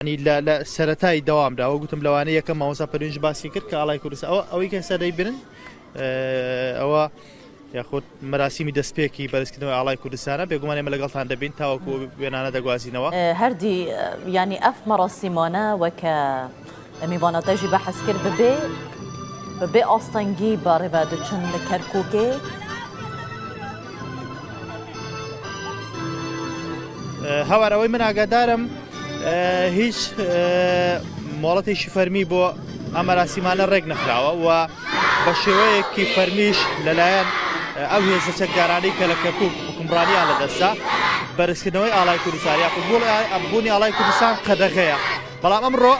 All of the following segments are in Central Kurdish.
لە سەرەتای دەوامدا ئەوە گوتم لەوانەیە یەکەم مامۆستا پەروێنش باسی کرد کە ئاڵای کوردستان ئەوەی کە سەدەی برن ئەوە یاخود مەراسیمی دەستپێکی بەرزکردنەوەی ئاڵای کوردستانە بێگومان ئێمە لەگەڵتان دەبین تاوەکو وێنانە دەگوازینەوە هەردی ینی ئەف مەڕاستیمانە وەکە میوانەتەژی بەحەس کرد ببێ ئاستەنگی بە ڕێبە دەچن لە کەرکووکێ هەوارەوەی من ئاگادارم هیچ مۆڵەتێکی فەرمی بۆ ئەم مەراسیمانە ڕێک نەخراوە و بە شێوەیەکی فەرمیش لەلایەن ئەو هێزە چەکدارانەی کە لە کەرکووک حکومڕانیان لەدەستا بەرزکردنەوەی ئاڵای کوردستان یاخود بوونی ئاڵای کوردستان قەدەغەیە بەڵام ئەمڕۆ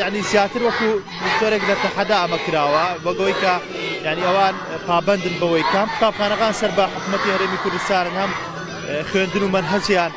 یعنی زیاتر وەکو دکتۆرێک لە تەحەدا ئەمە کراوە بەگەوەی کە یعنی ئەوان پابەندن بەوەی کام قوتابخانەکان سەر بە حکوومەتی هەرێمی کوردستانن هەم خوێندن و مەنهەجیان